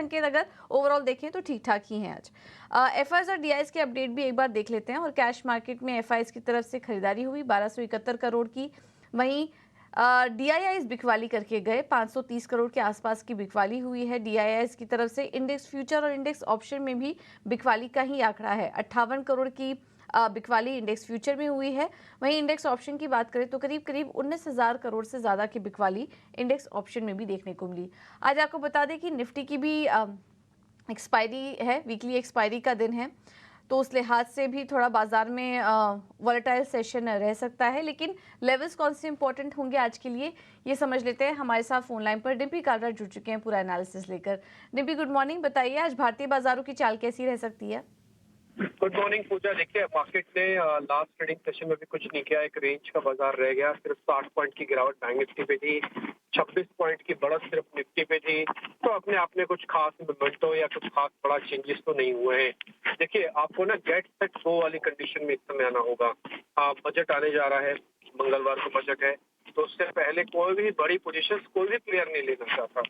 संकेत अगर ओवरऑल देखें तो ठीक ठाक ही हैं आज। एफआईज और डीआईज के अपडेट भी एक बार देख लेते हैं। और कैश मार्केट में एफआईज की तरफ से खरीदारी हुई 1271 करोड़ की। वहीं डीआईआईज बिकवाली करके गए 530 करोड़ के आसपास की बिकवाली हुई है डीआईआईज की तरफ से। इंडेक्स फ्यूचर और इंडेक्स ऑप्शन में भी बिकवाली का ही आंकड़ा है। 58 करोड़ की बिकवाली इंडेक्स फ्यूचर में हुई है। वहीं इंडेक्स ऑप्शन की बात करें तो करीब करीब 19,000 करोड़ से ज्यादा की बिकवाली इंडेक्स ऑप्शन में भी देखने को मिली। आज आपको बता दें कि निफ्टी की भी एक्सपायरी है, वीकली एक्सपायरी का दिन है, तो उस लिहाज से भी थोड़ा बाजार में वॉलेटाइल सेशन रह सकता है। लेकिन लेवल्स कौन से इंपॉर्टेंट होंगे आज के लिए, ये समझ लेते हैं। हमारे साथ फोन लाइन पर डिम्पी कालरा जुड़ चुके हैं पूरा एनालिसिस लेकर। Dimpy, good morning. बताइए आज भारतीय बाजारों की चाल कैसी रह सकती है? गुड मॉर्निंग पूजा। देखिए, मार्केट ने लास्ट ट्रेडिंग सेशन में भी कुछ नहीं किया, एक रेंज का बाजार रह गया। सिर्फ 60 पॉइंट की गिरावट बैंक निफ्टी पे थी, 26 पॉइंट की बढ़त सिर्फ निफ्टी पे थी। तो अपने आप में कुछ खास मूवमेंटो या कुछ खास बड़ा चेंजेस तो नहीं हुए हैं। देखिए, आपको ना गेट सेट गो वाली कंडीशन में इस समय आना होगा। बजट आने जा रहा है, मंगलवार को बजट है, तो उससे पहले कोई भी बड़ी पोजीशन कोई भी प्लेयर नहीं लेना चाहता।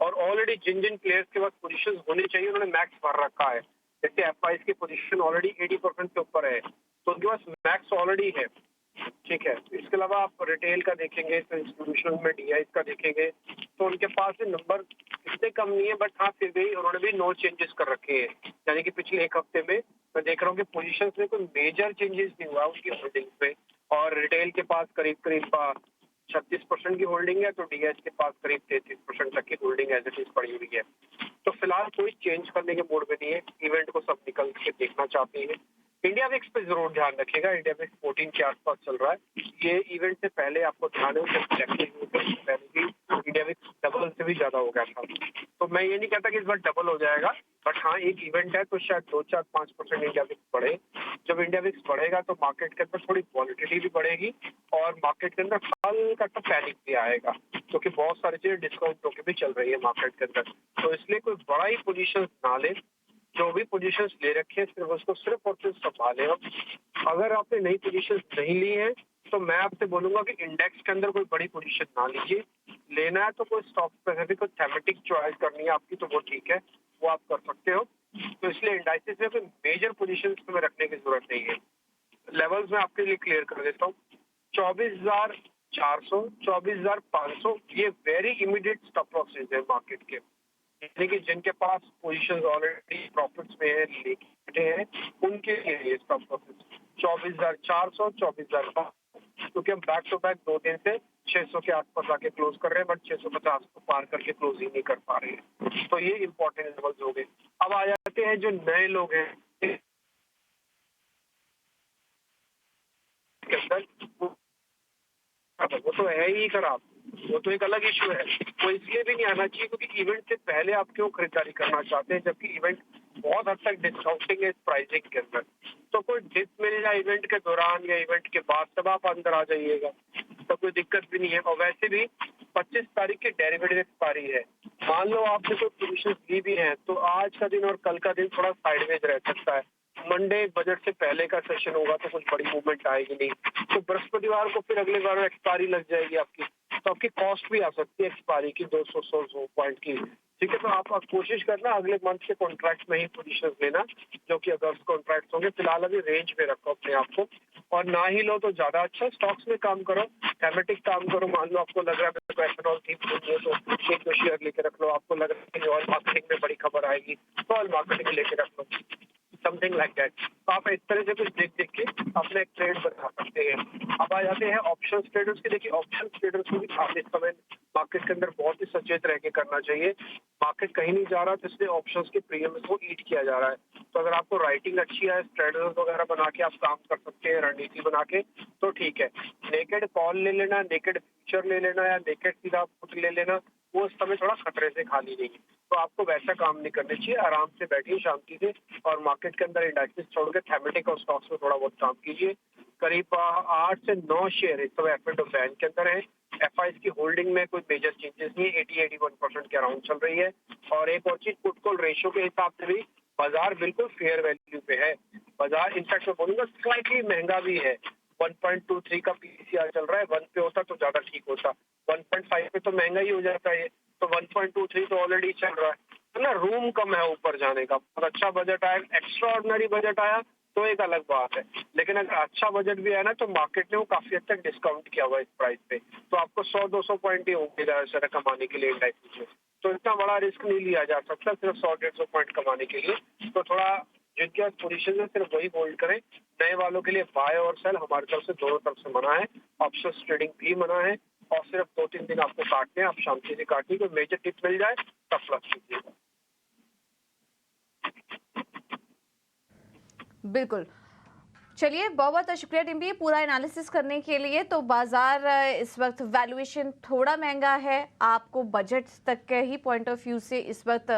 और ऑलरेडी जिन जिन प्लेयर्स के पास पोजीशन होनी चाहिए उन्होंने मैक्स भर रखा है। जैसे एफआईज की पोजीशन ऑलरेडी 80% के ऊपर है, तो उनके पास मैक्स ऑलरेडी है। ठीक है, इसके अलावा आप रिटेल का देखेंगे तो इंस्टीट्यूशनल में डीआईज का देखेंगे तो उनके पास भी नंबर इतने कम नहीं है, बट हाँ फिर भी उन्होंने भी नो चेंजेस कर रखे हैं। यानी कि पिछले एक हफ्ते में मैं देख रहा हूँ कि पोजीशन में कोई मेजर चेंजेस नहीं हुआ उनकी होल्डिंग में। और रिटेल के पास करीब करीब 36% की होल्डिंग है, तो डीएच के पास करीब 33% तक की होल्डिंग एज इट इज पड़ी हुई है। तो फिलहाल कोई चेंज करने के मूड में नहीं है, इवेंट को सब निकल के देखना चाहते हैं। इंडिया विक्स पे जरूर ध्यान रखिएगा, इंडिया विक्स 14 के आसपास चल रहा है। ये इवेंट से पहले आपको ध्यान है पहले भी इंडिया विक्स डबल से भी ज्यादा हो गया था। तो मैं ये नहीं कहता कि इस बार डबल हो जाएगा, बट हाँ एक इवेंट है तो शायद 2-4-5% इंडिया विक्स बढ़े। जब इंडिया विक्स बढ़ेगा तो मार्केट के अंदर थोड़ी वॉलिटिलिटी भी बढ़ेगी और मार्केट के अंदर हल्का सा पैनिक भी आएगा, क्योंकि बहुत सारी चीजें डिस्काउंट होकर भी चल रही है मार्केट के अंदर। तो इसलिए कोई बड़ा ही पोजीशन ना ले, जो भी पोजीशंस ले रखे हैं सिर्फ उसको सिर्फ और सिर्फ संभाले। अगर आपने नई पोजीशंस नहीं ली है तो मैं आपसे बोलूंगा कि इंडेक्स के अंदर कोई बड़ी पोजीशन ना लीजिए। लेना है तो कोई स्टॉक स्पेसिफिक कोई थेमेटिक चॉइस करनी है आपकी तो वो ठीक है, वो आप कर सकते हो। तो इसलिए इंडाइसिस में कोई मेजर पोजीशन में रखने की जरूरत नहीं है। लेवल्स में आपके लिए क्लियर कर देता हूँ। 24,400, 24,500 ये वेरी इमीडिएट स्टॉप लॉसेज है मार्केट के। यानी कि जिनके पास पोजीशंस ऑलरेडी प्रॉफिट्स में है, लेके हैं, उनके लिए स्टॉप लॉसेज 24,400, 24,500। क्योंकि हम बैक टू बैक 2 दिन से 600 के आसपास आके क्लोज कर रहे हैं, बट 650 को पार करके क्लोज ही नहीं कर पा रहे हैं। तो ये इंपॉर्टेंट लेवल्स हो गए। अब आ जाते हैं जो नए लोग हैं वो तो है ही खराब, वो तो एक अलग इशू है। वो इसलिए भी नहीं आना चाहिए क्योंकि इवेंट से पहले आप क्यों खरीदारी करना चाहते हैं, जबकि इवेंट बहुत हद तक डिस्काउंटिंग है इस प्राइसिंग के अंदर। तो कोई डिप मिल जाए इवेंट के दौरान या इवेंट के बाद तब आप अंदर आ जाइएगा, तो कोई दिक्कत भी नहीं है। और वैसे भी 25 तारीख की डेरिवेटिव एक्सपायरी है। मान लो आपने कोई पोजीशन ली भी है तो आज का दिन और कल का दिन थोड़ा साइडवेज रह सकता है। मंडे बजट से पहले का सेशन होगा तो कुछ बड़ी मूवमेंट आएगी नहीं, तो बृहस्पतिवार को फिर अगले बार एक्सपायरी लग जाएगी आपकी, तो आपकी कॉस्ट भी आ सकती है एक्सपायरी की 200 पॉइंट की। ठीक है, तो आप कोशिश करना अगले मंथ के कॉन्ट्रैक्ट में ही पोजीशन लेना, जो कि अगस्त कॉन्ट्रैक्ट होंगे। फिलहाल अभी रेंज में रखो अपने आप को, और ना ही लो तो ज्यादा अच्छा। स्टॉक्स में काम करो, थेमेटिक काम करो। मान लो आपको लग रहा है तो एथेनॉल थीम है तो एक दो शेयर लेके रख लो। आपको लग रहा है कि ऑयल मार्केटिंग में बड़ी खबर आएगी तो ऑयल मार्केटिंग लेके रख लो, समथिंग लाइक दैट। तो आप इस तरह से कुछ देख देख के अपने एक ट्रेड बना सकते हैं। अब आ जाते हैं ऑप्शन ट्रेडर्स के। देखिए, ऑप्शन ट्रेडर्स को भी आप इस समय मार्केट के अंदर बहुत ही सचेत रह के करना चाहिए। मार्केट कहीं नहीं जा रहा तो इसलिए ऑप्शंस के प्रीमियम्स को ईट किया जा रहा है। तो अगर आपको राइटिंग अच्छी है, ट्रेडर्स वगैरह बना के आप काम कर सकते हैं रणनीति बना के, तो ठीक है। नेकेड कॉल ले लेना, नेकेड फ्यूचर ले लेना या नेकेड सीधा पुट ले लेना, वो इस समय थोड़ा खतरे से खाली नहीं है। तो आपको वैसा काम नहीं करना चाहिए। आराम से बैठिए शांति से और मार्केट के अंदर इंडाइसेस छोड़ के थेमेटिक और स्टॉक्स में थोड़ा बहुत काम कीजिए। करीब 8 से 9 शेयर इस समय एफ एंड बैंक के अंदर है। एफआईज की होल्डिंग में कोई मेजर चेंजेस नहीं, 80-81% के अराउंड चल रही है। और एक और चीज, पुट कॉल रेशियो के हिसाब से भी बाजार बिल्कुल फेयर वैल्यू पे है। बाजार इनफैक्ट मैं बोलूंगा स्लाइटली महंगा भी है। 1.23 का पीसीआर चल रहा है, 1 पे होता तो ज्यादा ठीक होता। 1.5 पे तो महंगा ही हो जाता है, तो 1.23 तो ऑलरेडी चल रहा है। ना रूम कम है ऊपर जाने का। बहुत अच्छा बजट आया, एक्स्ट्रा ऑर्डिनरी बजट आया तो एक अलग बात है, लेकिन अगर अच्छा बजट भी आया ना तो मार्केट ने वो काफी हद तक डिस्काउंट किया हुआ है इस प्राइस पे, तो आपको 100-200 पॉइंट ही होंगे ज्यादा कमाने के लिए इंडेक्स में। तो इतना बड़ा रिस्क नहीं लिया जा सकता सिर्फ 100-150 पॉइंट कमाने के लिए। तो थोड़ा जिनके पास पोजीशन है सिर्फ वही होल्ड करें। नए वालों के लिए बाय और सेल हमारी तरफ से दोनों तरफ से मना है, ऑप्शन ट्रेडिंग भी मना है, और सिर्फ 2-3 दिन आपको काटने हैं। आप शांति से काटिए, कोई मेजर टिप मिल जाए तब फ्लक्स कीजिएगा। बिल्कुल। चलिए, बहुत बहुत शुक्रिया टीम भी पूरा एनालिसिस करने के लिए। तो बाजार इस वक्त वैल्यूएशन थोड़ा महंगा है, आपको बजट तक के ही पॉइंट ऑफ व्यू से इस वक्त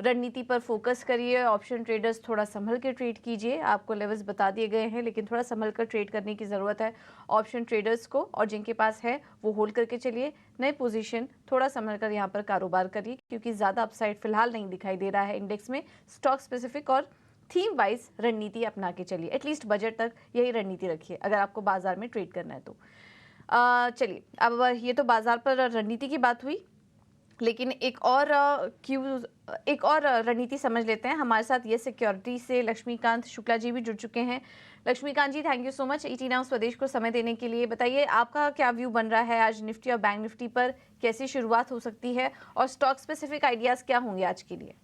रणनीति पर फोकस करिए। ऑप्शन ट्रेडर्स थोड़ा संभल के ट्रेड कीजिए, आपको लेवल्स बता दिए गए हैं, लेकिन थोड़ा संभल कर ट्रेड करने की ज़रूरत है ऑप्शन ट्रेडर्स को, और जिनके पास है वो होल्ड करके चलिए। नई पोजीशन थोड़ा संभल कर यहाँ पर कारोबार करिए, क्योंकि ज़्यादा अपसाइड फिलहाल नहीं दिखाई दे रहा है इंडेक्स में। स्टॉक स्पेसिफिक और थीम वाइज रणनीति अपना के चलिए, एटलीस्ट बजट तक यही रणनीति रखिए अगर आपको बाजार में ट्रेड करना है तो। चलिए, अब ये तो बाजार पर रणनीति की बात हुई, लेकिन एक और रणनीति समझ लेते हैं। हमारे साथ ये सिक्योरिटी से लक्ष्मीकांत शुक्ला जी भी जुड़ चुके हैं। Laxmikant ji, thank you so much ET now Swadesh को समय देने के लिए। बताइए आपका क्या व्यू बन रहा है आज निफ्टी और बैंक निफ्टी पर, कैसी शुरुआत हो सकती है, और स्टॉक स्पेसिफिक आइडियाज क्या होंगे आज के लिए?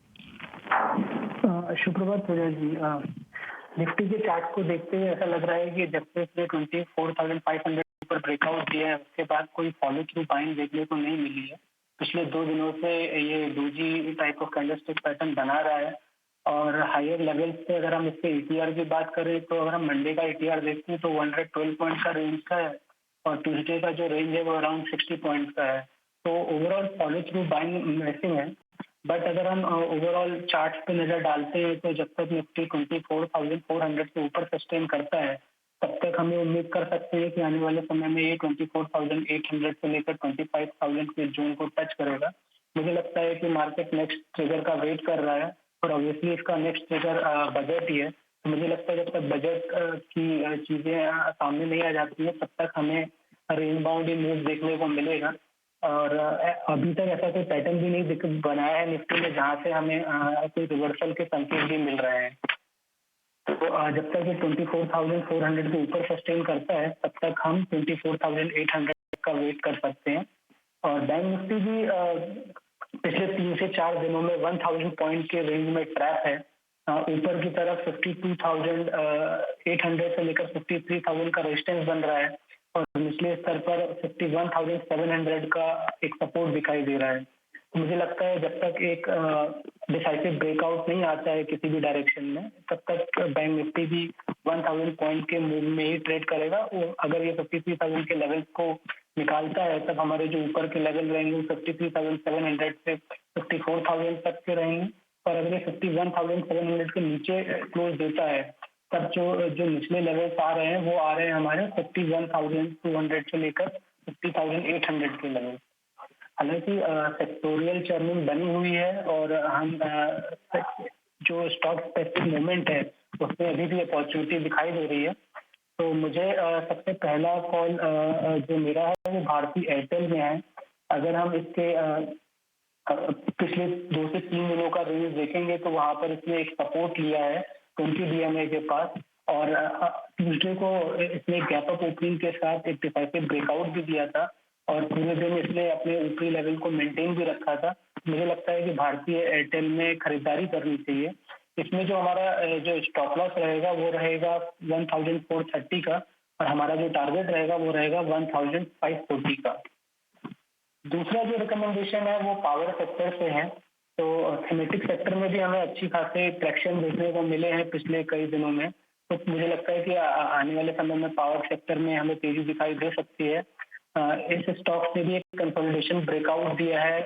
शुक्रवार पूजा जी, निफ्टी के चार्ट को देखते हुए ऐसा लग रहा है कि जब से इसने 24,500 पर ब्रेकआउट दिया है उसके बाद कोई फॉलो थ्रू बाइंग देखने को नहीं मिली है। पिछले 2 दिनों से ये doji type of candlestick pattern बना रहा है, और हायर लेवल्स पे अगर हम इसके ETR की बात करें तो अगर हम मंडे का ETR देखते हैं तो 112 पॉइंट का रेंज का है, और ट्यूसडे का जो रेंज है वो अराउंड 60 पॉइंट का है। तो ओवरऑल फॉलो थ्रू बाइंग मैसिंग है। बट अगर हम ओवरऑल चार्ट पे नजर डालते हैं तो जब तक निफ्टी 24,400 से ऊपर सस्टेन करता है तब तक हमें उम्मीद कर सकते हैं कि आने वाले समय में ये 24,800 से लेकर 25,000 के जोन को टच करेगा। मुझे लगता है कि मार्केट नेक्स्ट ट्रिगर का वेट कर रहा है, और ऑब्वियसली इसका नेक्स्ट ट्रिगर बजट ही है। तो मुझे लगता है जब तक बजट की चीजें सामने नहीं आ जाती है तब तक हमें रेंज बाउंड मूव देखने को मिलेगा। और अभी तक ऐसा कोई पैटर्न भी नहीं बनाया है निफ्टी में जहां से हमें कोई रिवर्सल के संकेत भी मिल रहे हैं। तो जब तक ये 24,400 के ऊपर सस्टेन करता है तब तक हम 24,800 का वेट कर सकते हैं। और बैंक निफ्टी भी पिछले 3 से 4 दिनों में 1,000 पॉइंट के रेंज में ट्रैप है। ऊपर की तरफ 52,800 से लेकर 53,000 का रेजिस्टेंस बन रहा है, और निचले स्तर पर 51,700 का एक सपोर्ट दिखाई दे रहा है। तो मुझे लगता है जब तक एक डिसाइसिव ब्रेकआउट नहीं आता है किसी भी डायरेक्शन में तब तक बैंक निफ्टी भी 1,000 पॉइंट के मूव में ही ट्रेड करेगा। अगर ये 53,000 के लेवल्स को निकालता है तब हमारे जो ऊपर के लेवल रहेंगे 53,700 से 54,000 तक के रहेंगे, और अगर ये 51,700 के नीचे क्लोज देता है तब जो निचले लेवल्स आ रहे हैं वो आ रहे हैं हमारे 51,200 से लेकर 50,800 के लेवल। हालांकि सेक्टोरियल चर्निंग बनी हुई है, और हम जो स्टॉक स्पेसिफिक मूवमेंट है उसमें अभी भी अपॉर्चुनिटी दिखाई दे रही है। तो मुझे सबसे पहला कॉल जो मेरा है वो भारतीय एयरटेल में है। अगर हम इसके पिछले 2 से 3 दिनों का रेंज देखेंगे तो वहां पर इसने एक सपोर्ट लिया है 20 DMA के पास, और ट्यूसडे को इसने गैप अप ओपनिंग के साथ एक डिसाइसिव ब्रेकआउट भी दिया था, और पूरे दिन इसने अपने ऊपरी लेवल को मेंटेन भी रखा था। मुझे लगता है कि भारतीय एयरटेल में खरीदारी करनी चाहिए। इसमें जो हमारा जो स्टॉप लॉस रहेगा वो रहेगा 1,430 का, और हमारा जो टारगेट रहेगा वो रहेगा 1,540 का। दूसरा जो रिकमेंडेशन है वो पावर सेक्टर से है। तो थीमेटिक सेक्टर में भी हमें अच्छी खासे ट्रैक्शन देखने को मिले हैं पिछले कई दिनों में। तो मुझे लगता है कि आने वाले समय में पावर सेक्टर में हमें तेजी दिखाई दे सकती है। इस स्टॉक ने भी एक कंसोलिडेशन ब्रेकआउट दिया है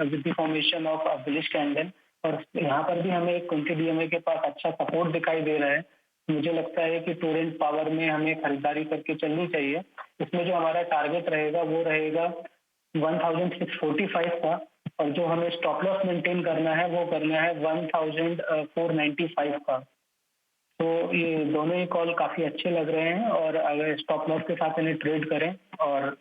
with the formation of a bullish candle, और यहाँ पर भी हमें 20 DMA के पास अच्छा सपोर्ट दिखाई दे रहा है। मुझे लगता है कि टोरेंट पावर में हमें खरीदारी करके चलनी चाहिए। इसमें जो हमारा टारगेट रहेगा वो रहेगा 1,645 का, और जो हमें स्टॉप लॉस मेंटेन करना है वो करना है 1,495 का। तो ये दोनों ही कॉल काफी अच्छे लग रहे हैं, और अगर स्टॉप लॉस के साथ इन्हें ट्रेड करें और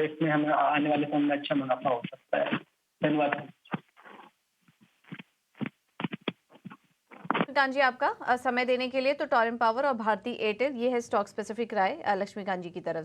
इसमें हमें आने वाले समय में अच्छा मुनाफा हो सकता है। धन्यवाद। लक्ष्मीकांत जी आपका समय देने के लिए। तो टॉरंट पावर और भारती एयरटेल, ये है स्टॉक स्पेसिफिक राय लक्ष्मीकांत जी की तरफ